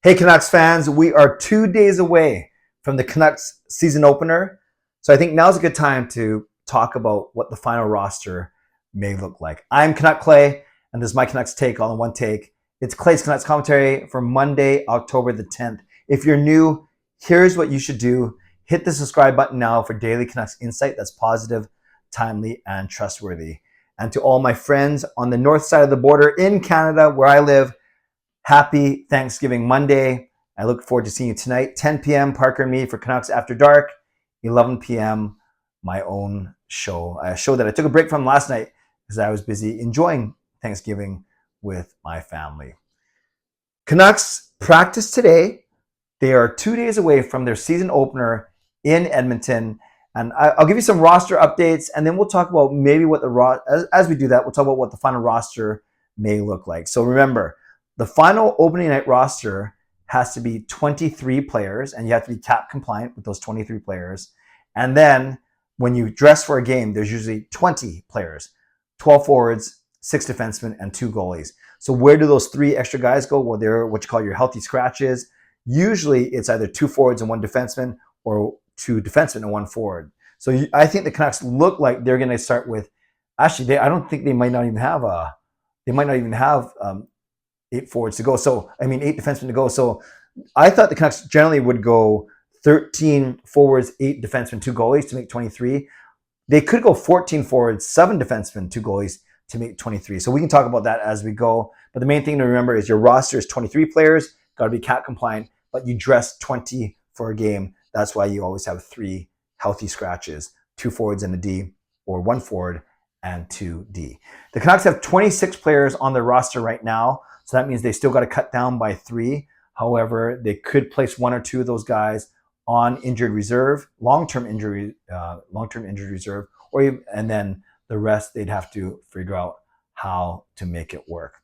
Hey Canucks fans, we are 2 days away from the Canucks season opener. So I think now's a good time to talk about what the final roster may look like. I'm Canuck Clay, and this is my Canucks take all in one take. It's Clay's Canucks commentary for Monday, October the 10th. If you're new, here's what you should do. Hit the subscribe button now for daily Canucks insight that's positive, timely, and trustworthy. And to all my friends on the north side of the border in Canada, where I live, happy Thanksgiving Monday. I look forward to seeing you tonight, 10 p.m. Parker and me for Canucks After Dark, 11 p.m. my own show, a show that I took a break from last night because I was busy enjoying Thanksgiving with my family. Canucks practice today. They are 2 days away from their season opener in Edmonton. And I'll give you some roster updates, and then we'll talk about maybe what as we do that, we'll talk about what the final roster may look like. So remember, the final opening night roster has to be 23 players, and you have to be cap compliant with those 23 players. And then when you dress for a game, there's usually 20 players, 12 forwards, 6 defensemen, and 2 goalies. So where do those 3 extra guys go? Well, they're what you call your healthy scratches. Usually it's either 2 forwards and 1 defenseman or 2 defensemen and 1 forward. So I think the Canucks look like they're going to start with, actually, I don't think they might not even have 8 forwards to go. So, 8 defensemen to go. So I thought the Canucks generally would go 13 forwards, 8 defensemen, 2 goalies to make 23. They could go 14 forwards, 7 defensemen, 2 goalies to make 23. So we can talk about that as we go. But the main thing to remember is your roster is 23 players, got to be cap compliant, but you dress 20 for a game. That's why you always have 3 healthy scratches, 2 forwards and a D, or 1 forward and 2 D. The Canucks have 26 players on their roster right now. So that means they still got to cut down by 3. However, they could place 1 or 2 of those guys on injured reserve, long-term injured reserve, and then the rest they'd have to figure out how to make it work.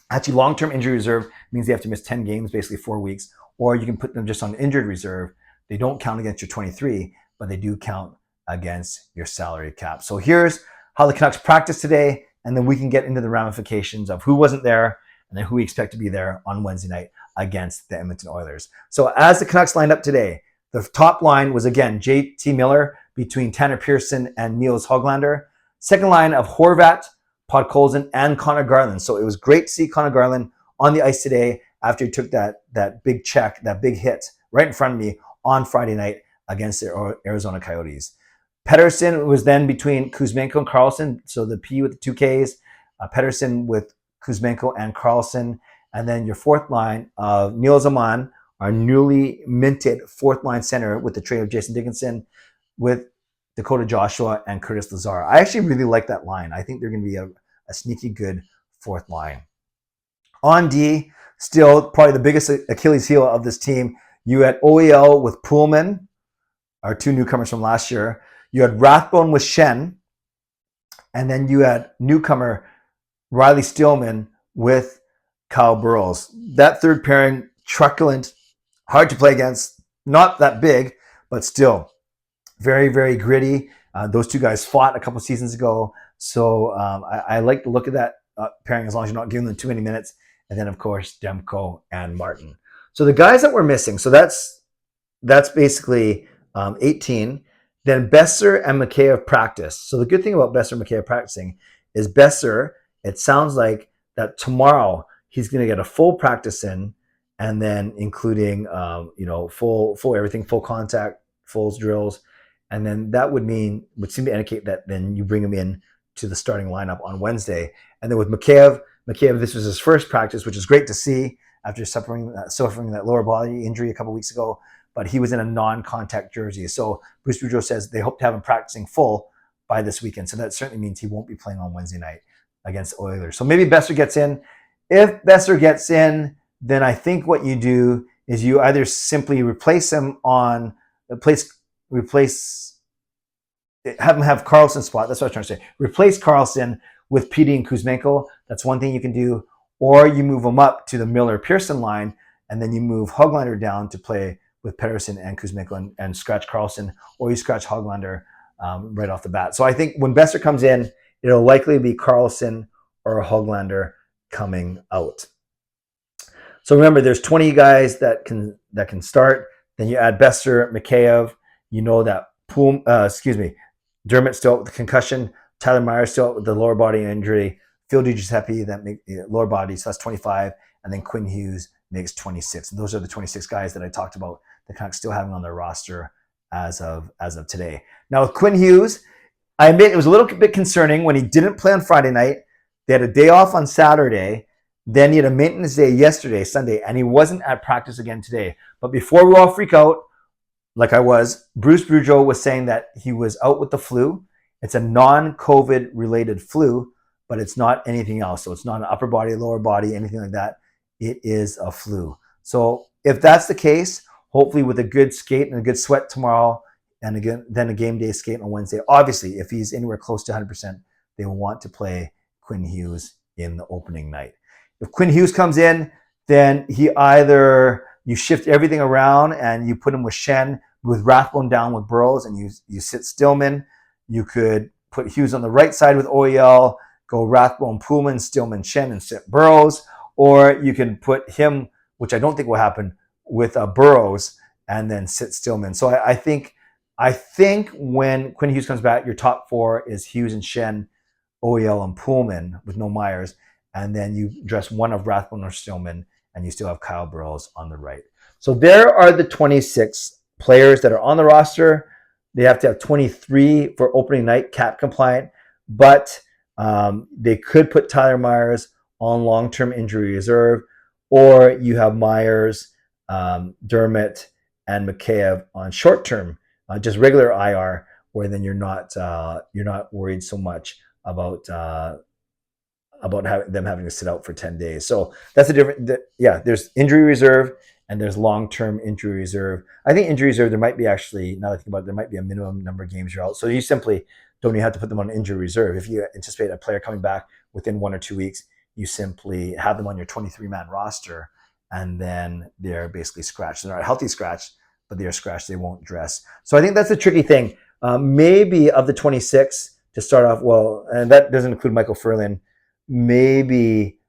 Actually, long-term injury reserve means they have to miss 10 games, basically 4 weeks, or you can put them just on injured reserve. They don't count against your 23, but they do count against your salary cap. So here's how the Canucks practice today, and then we can get into the ramifications of who wasn't there and then who we expect to be there on Wednesday night against the Edmonton Oilers. So as the Canucks lined up today, the top line was, again, JT Miller between Tanner Pearson and Niels Höglander. Second line of Horvat, Podkolzin, and Connor Garland. So it was great to see Connor Garland on the ice today after he took that big check, that big hit right in front of me on Friday night against the Arizona Coyotes. Pettersson was then between Kuzmenko and Karlsson, so the P with the 2 Ks. Pettersson with Kuzmenko and Karlsson. And then your fourth line of Neil Zaman, our newly minted fourth line center with the trade of Jason Dickinson, with Dakota Joshua and Curtis Lazar. I actually really like that line. I think they're going to be a sneaky good fourth line. On D, still probably the biggest Achilles heel of this team, you had OEL with Pullman, our 2 newcomers from last year. You had Rathbone with Shen, and then you had newcomer Riley Stillman with Kyle Burroughs. That third pairing, truculent, hard to play against, not that big, but still very, very gritty. Those 2 guys fought a couple seasons ago. So I like the look of that pairing as long as you're not giving them too many minutes. And then, of course, Demko and Martin. So the guys that we're missing, so that's basically 18. Then Boeser and Mikheyev practice. So the good thing about Boeser and Mikheyev practicing is Boeser, it sounds like that tomorrow he's going to get a full practice in, and then including full everything, full contact, full drills, and then that would seem to indicate that then you bring him in to the starting lineup on Wednesday. And then with Mikheyev, this was his first practice, which is great to see after suffering that lower body injury a couple weeks ago. But he was in a non-contact jersey. So Bruce Boudreau says they hope to have him practicing full by this weekend. So that certainly means he won't be playing on Wednesday night against Oilers. So maybe Boeser gets in. If Boeser gets in, then I think what you do is you either simply replace him have him have Karlsson's spot. That's what I was trying to say. Replace Karlsson with PD and Kuzmenko. That's one thing you can do. Or you move him up to the Miller-Pearson line, and then you move Höglander down to play with Pettersson and Kuzmenko and scratch Karlsson, or you scratch Höglander right off the bat. So I think when Boeser comes in, it'll likely be Karlsson or Höglander coming out. So remember, there's 20 guys that can start. Then you add Boeser, Mikheyev. You know that Dermott's still out with the concussion. Tyler Myers still out with the lower body injury. Phil DiGiuseppe, that make lower body, so that's 25. And then Quinn Hughes makes 26. And those are the 26 guys that I talked about the Canucks still having on their roster as of today. Now with Quinn Hughes, I admit it was a little bit concerning when he didn't play on Friday night. They had a day off on Saturday. Then he had a maintenance day yesterday, Sunday, and he wasn't at practice again today. But before we all freak out, like I was, Bruce Boudreau was saying that he was out with the flu. It's a non-COVID related flu, but it's not anything else. So it's not an upper body, lower body, anything like that. It is a flu. So if that's the case, hopefully with a good skate and a good sweat tomorrow, and again, then a game day skate on Wednesday. Obviously, if he's anywhere close to 100%, they will want to play Quinn Hughes in the opening night. If Quinn Hughes comes in, then you shift everything around and you put him with Schenn, with Rathbone down with Burrows, and you sit Stillman. You could put Hughes on the right side with OEL, go Rathbone, Pullman, Stillman, Schenn, and sit Burrows. Or you can put him, which I don't think will happen, with Burrows and then sit Stillman. So I think when Quinn Hughes comes back, your top four is Hughes and Schenn, OEL and Pullman with no Myers. And then you dress one of Rathbone or Stillman, and you still have Kyle Burrows on the right. So there are the 26 players that are on the roster. They have to have 23 for opening night, cap compliant, but they could put Tyler Myers on long-term injury reserve, or you have Myers, Dermott, and Mikheyev on short-term, just regular IR, where then you're not worried so much about them having to sit out for 10 days. So that's a different. There's injury reserve and there's long-term injury reserve. I think injury reserve, there might be actually, now that I think about it, there might be a minimum number of games you're out. So you simply don't even have to put them on injury reserve. If you anticipate a player coming back within 1 or 2 weeks, you simply have them on your 23-man roster, and then they're basically scratched. They're not a healthy scratch, but they're scratched. They won't dress. So I think that's a tricky thing. Maybe of the 26 to start off, well, and that doesn't include Michael Ferland, maybe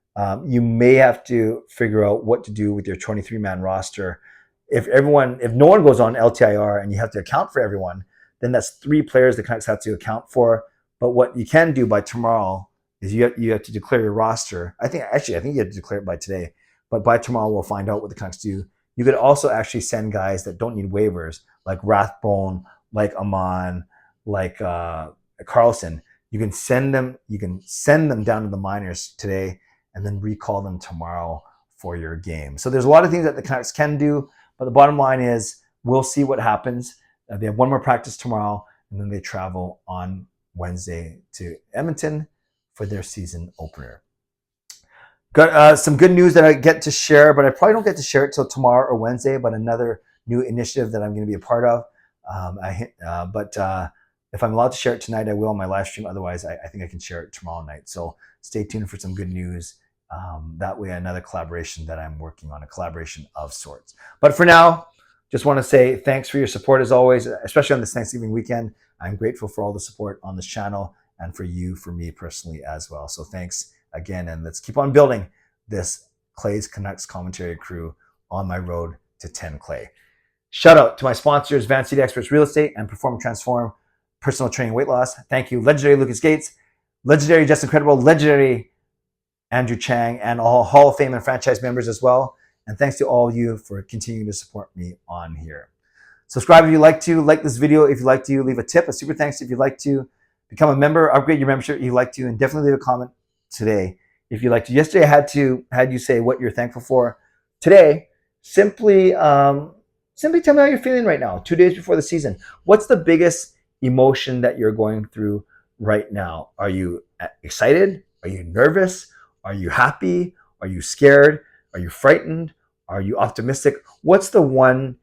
you may have to figure out what to do with your 23-man roster. If no one goes on LTIR and you have to account for everyone, then that's 3 players the Canucks have to account for. But what you can do by tomorrow is you have to declare your roster. I think you have to declare it by today. But by tomorrow, we'll find out what the Canucks do. You could also actually send guys that don't need waivers, like Rathbone, like Amon, like Carlson. You can send them down to the minors today and then recall them tomorrow for your game. So there's a lot of things that the Canucks can do, but the bottom line is we'll see what happens. They have one more practice tomorrow, and then they travel on Wednesday to Edmonton for their season opener. Got some good news that I get to share, but I probably don't get to share it till tomorrow or Wednesday, but another new initiative that I'm going to be a part of. If I'm allowed to share it tonight, I will on my live stream. Otherwise, I think I can share it tomorrow night. So stay tuned for some good news. That way, another collaboration that I'm working on, a collaboration of sorts. But for now, just want to say thanks for your support as always, especially on this Thanksgiving weekend. I'm grateful for all the support on this channel and for me personally as well. So thanks again, and let's keep on building this Clay's Canucks commentary crew on my road to 10 Clay. Shout out to my sponsors, Van City Experts Real Estate and Perform Transform Personal Training Weight Loss. Thank you, legendary Lucas Gates, legendary Justin Credible, legendary Andrew Chang, and all Hall of Fame and franchise members as well. And thanks to all of you for continuing to support me on here. Subscribe if you like to, like this video if you like to, leave a tip, a super thanks if you'd like to, become a member, upgrade your membership if you'd like to, and definitely leave a comment today if you'd like to. Yesterday I had you say what you're thankful for. Today, simply tell me how you're feeling right now, 2 days before the season. What's the biggest emotion that you're going through right now? Are you excited? Are you nervous? Are you happy? Are you scared? Are you frightened? Are you optimistic? What's the one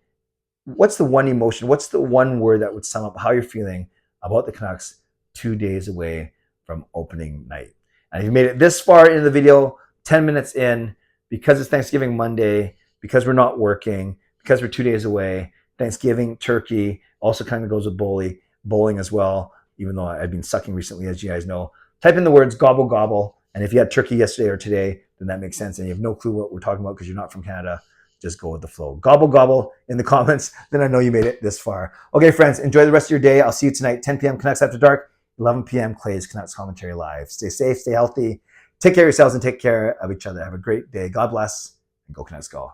emotion? What's the one word that would sum up how you're feeling about the Canucks 2 days away from opening night? And if you made it this far into the video, 10 minutes in, because it's Thanksgiving Monday, because we're not working, because we're 2 days away, Thanksgiving turkey also kind of goes with bowling as well, even though I've been sucking recently, as you guys know. Type in the words gobble gobble And if you had turkey yesterday or today, then that makes sense. And you have no clue what we're talking about because you're not from Canada, just go with the flow. Gobble, gobble in the comments. Then I know you made it this far. Okay, friends, enjoy the rest of your day. I'll see you tonight, 10 p.m. Canucks After Dark, 11 p.m. Clay's Canucks Commentary Live. Stay safe, stay healthy. Take care of yourselves and take care of each other. Have a great day. God bless. And go Canucks go.